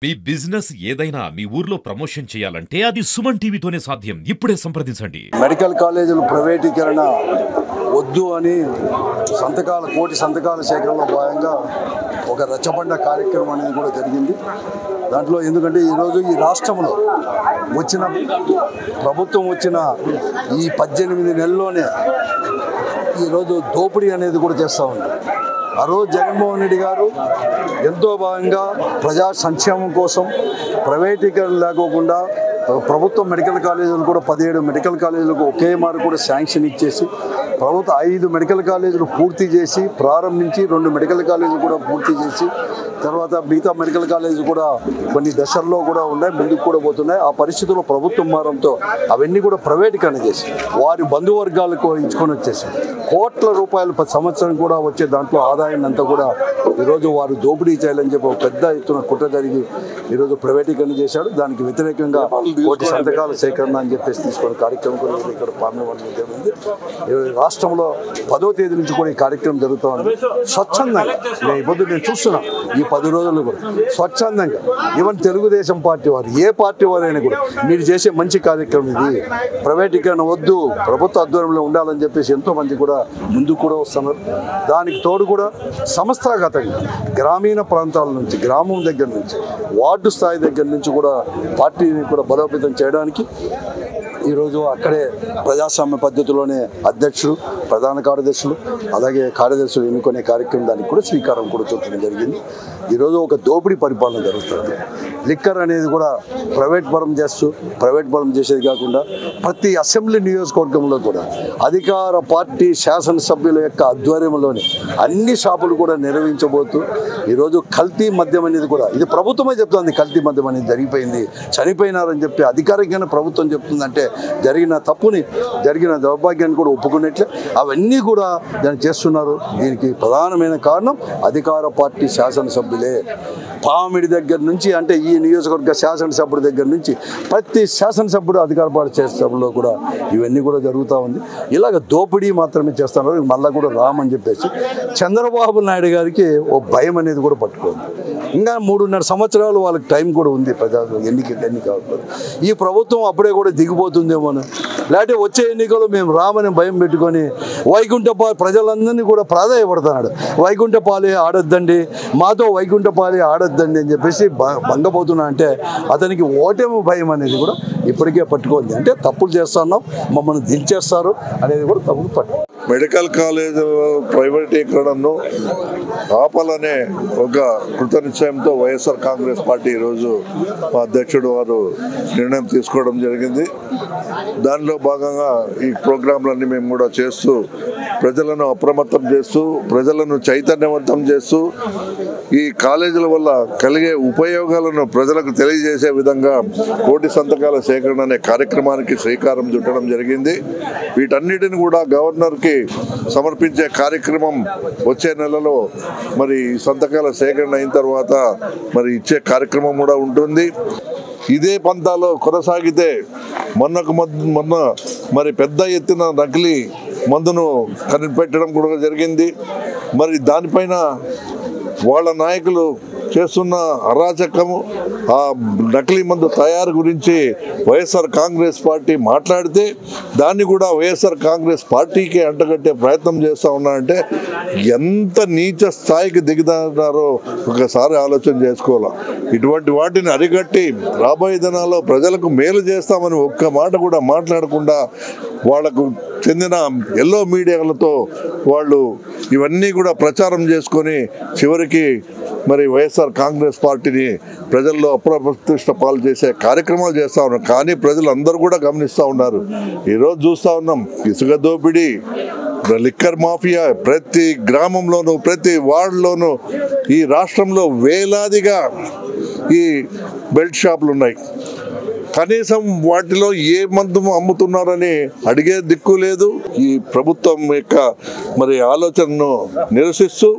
మీ business ఏదైనా మీ ఊర్లో promotion చేయాలంటే అది సుమన్ టీవీతోనే సాధ్యం. ఇప్పుడే సంప్రదించండి. మెడికల్ కాలేజీల ప్రైవేటీకరణ వద్దు అని కోటి సంతకాల సేకరణలో భాగంగా ఒక రచ్చబండ కార్యక్రమం అనేది కూడా జరిగింది. దాంట్లో ఎందుకంటే ఈరోజు ఈ రాష్ట్రంలో ప్రభుత్వం వచ్చిన ఈ 18 నెలల్లోనే ఈరోజు దోపిడీ అనేది కూడా చేస్తూ ఉంది. ఆ రోజు జగన్మోహన్ రెడ్డి గారు ఎంతో భాగంగా ప్రజా సంక్షేమం కోసం ప్రైవేటీకరణ లేకోకుండా ప్రభుత్వ మెడికల్ కాలేజీలు కూడా 17 మెడికల్ కాలేజీలకు ఒకే మారు కూడా శాంక్షన్ ఇచ్చేసి ప్రభుత్వ 5 మెడికల్ కాలేజీలు పూర్తి చేసి ప్రారంభించి 2 మెడికల్ కాలేజీలు కూడా పూర్తి చేసి తర్వాత మిగతా మెడికల్ కాలేజీలు కూడా కొన్ని దశల్లో కూడా ఉన్నాయి, ముందుకు కూడా పోతున్నాయి. ఆ పరిస్థితుల్లో ప్రభుత్వం మారంతో అవన్నీ కూడా ప్రైవేటీకరణ చేసి వారి బంధువర్గాలకు ఇచ్చుకొని వచ్చేసి కోట్ల రూపాయలు ప్రతి సంవత్సరం కూడా వచ్చే దాంట్లో ఆదాయాన్ని అంతా కూడా ఈరోజు వారు దోపిడీ చేయాలని చెప్పి ఒక పెద్ద ఎత్తున కుట్ర జరిగి ఈరోజు ప్రైవేటీకరణ చేశాడు. దానికి వ్యతిరేకంగా కోటి సంతకాల సేకరణ అని చెప్పేసి తీసుకునే కార్యక్రమం కూడా ఇక్కడ పార్లమెంట్ ఉంది. రాష్ట్రంలో 10వ తేదీ నుంచి కూడా ఈ కార్యక్రమం జరుగుతూ ఉంది. స్వచ్ఛందంగా నేను చూస్తున్నా ఈ 10 రోజులు కూడా స్వచ్ఛందంగా ఈవెన్ తెలుగుదేశం పార్టీ వారు ఏ పార్టీ వారైనా కూడా మీరు చేసే మంచి కార్యక్రమం ఇది, ప్రైవేటీకరణ వద్దు, ప్రభుత్వ ఆధ్వర్యంలో ఉండాలని చెప్పేసి ఎంతోమంది కూడా ముందుకు కూడా వస్తున్నారు. దానికి తోడు కూడా సంస్థాగతంగా గ్రామీణ ప్రాంతాల నుంచి, గ్రామం దగ్గర నుంచి, వార్డు స్థాయి దగ్గర నుంచి కూడా పార్టీని కూడా బలోపేతం చేయడానికి ఈరోజు అక్కడే ప్రజాస్వామ్య పద్ధతిలోనే అధ్యక్షులు, ప్రధాన కార్యదర్శులు, అలాగే కార్యదర్శులు ఎన్నుకునే కార్యక్రమం దానికి కూడా శ్రీకారం కూడా చుట్టడం జరిగింది. ఈరోజు ఒక దోపిడీ పరిపాలన జరుగుతుంది. లిక్కర్ అనేది కూడా ప్రైవేట్ పరం చేసేది కాకుండా ప్రతి అసెంబ్లీ నియోజకవర్గంలో కూడా అధికార పార్టీ శాసనసభ్యుల యొక్క ఆధ్వర్యంలోనే అన్ని షాపులు కూడా నిర్వహించబోతూ ఈరోజు కల్తీ మద్యం అనేది కూడా ఇది ప్రభుత్వమే చెప్తుంది. కల్తీ మద్యం అనేది జరిగిపోయింది, చనిపోయినారని చెప్పి అధికారికంగా ప్రభుత్వం చెప్తుందంటే జరిగిన దౌర్భాగ్యాన్ని కూడా ఒప్పుకున్నట్లే అవన్నీ కూడా దాన్ని చేస్తున్నారు. దీనికి ప్రధానమైన కారణం అధికార పార్టీ శాసనసభ్యులే. పామిడి దగ్గర నుంచి అంటే ఈ నియోజకవర్గ శాసనసభ్యుడి దగ్గర నుంచి ప్రతి శాసనసభ్యుడు అధికార పార్టీ శాసనసభలో కూడా ఇవన్నీ కూడా జరుగుతూ ఉంది. ఇలాగ దోపిడీ మాత్రమే చేస్తున్నారు. మళ్ళీ కూడా రామని చెప్పేసి చంద్రబాబు నాయుడు గారికి ఓ భయం అనేది కూడా పట్టుకోండి. ఇంకా 3.5 సంవత్సరాలు వాళ్ళకి టైం కూడా ఉంది. ఎన్నిక ఈ ప్రభుత్వం అప్పుడే కూడా దిగిపోతుందేమో, లేకపోతే వచ్చే ఎన్నికలు మేము రామని భయం పెట్టుకొని వైకుంఠపాలి ప్రజలందరినీ కూడా ప్రాధాయపడుతున్నాడు. వైకుంఠపాలి ఆడొద్దండి, మాతో వైకుంఠపాలి ఆడొద్దండి అని చెప్పేసి భంగపోతున్నా అంటే అతనికి ఓటమి భయం అనేది కూడా ఇప్పటికే పట్టుకోండి. అంటే తప్పులు చేస్తున్నాం, మమ్మల్ని దించేస్తారు అనేది కూడా తప్పులు పట్టు. మెడికల్ కాలేజ్ ప్రైవేటీకరణను ఆపాలనే ఒక కృతనిశ్చయంతో వైఎస్ఆర్ కాంగ్రెస్ పార్టీ ఈరోజు అధ్యక్షుడు వారు నిర్ణయం తీసుకోవడం జరిగింది. దానిలో భాగంగా ఈ ప్రోగ్రాంలన్నీ మేము కూడా చేస్తూ ప్రజలను అప్రమత్తం చేస్తూ ప్రజలను చైతన్యవంతం చేస్తూ ఈ కాలేజీల వల్ల కలిగే ఉపయోగాలను ప్రజలకు తెలియజేసే విధంగా కోటి సంతకాల సేకరణ అనే కార్యక్రమానికి శ్రీకారం చుట్టడం జరిగింది. వీటన్నిటిని కూడా గవర్నర్కి సమర్పించే కార్యక్రమం వచ్చే నెలలో మరి సంతకాల సేకరణ అయిన తర్వాత మరి ఇచ్చే కార్యక్రమం కూడా ఉంటుంది. ఇదే పంతాలో కొనసాగితే మొన్న మరి పెద్ద ఎత్తున నకిలీ మందును కనిపెట్టడం కూడా జరిగింది. మరి దానిపైన వాళ్ళ నాయకులు చేస్తున్న అరాచకము, ఆ నకిలీ మందు తయారు గురించి వైఎస్ఆర్ కాంగ్రెస్ పార్టీ మాట్లాడితే దాన్ని కూడా వైఎస్ఆర్ కాంగ్రెస్ పార్టీకి అంటగట్టే ప్రయత్నం చేస్తూ ఉన్నారంటే ఎంత నీచ స్థాయికి దిగుతున్నారో ఒకసారి ఆలోచన చేసుకోవాలి. ఇటువంటి వాటిని అరికట్టి రాబోయే దినాల్లో ప్రజలకు మేలు చేస్తామని ఒక్క మాట కూడా మాట్లాడకుండా వాళ్లకు చెందిన ఎల్లో మీడియాలతో వాళ్ళు ఇవన్నీ కూడా ప్రచారం చేసుకొని చివరికి మరి వైఎస్ఆర్ కాంగ్రెస్ పార్టీని ప్రజల్లో అప్రతిష్ట పాలు చేసే కార్యక్రమాలు చేస్తూ ఉన్నారు. కానీ ప్రజలు అందరూ కూడా గమనిస్తూ ఉన్నారు. ఈరోజు చూస్తూ ఉన్నాం ఇసుక దోపిడీ, లిక్కర్ మాఫియా ప్రతి గ్రామంలోనూ ప్రతి వార్డులోనూ ఈ రాష్ట్రంలో వేలాదిగా ఈ బెల్ట్ షాపులు ఉన్నాయి. కనీసం వాటిలో ఏ మందు అమ్ముతున్నారని అడిగే దిక్కు లేదు. ఈ ప్రభుత్వం యొక్క మరి ఆలోచనను నిరసిస్తూ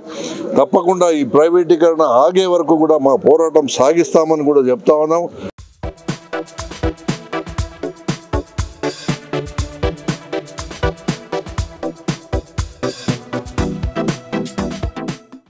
తప్పకుండా ఈ ప్రైవేటీకరణ ఆగే వరకు కూడా మా పోరాటం సాగిస్తామని కూడా చెప్తా ఉన్నాం.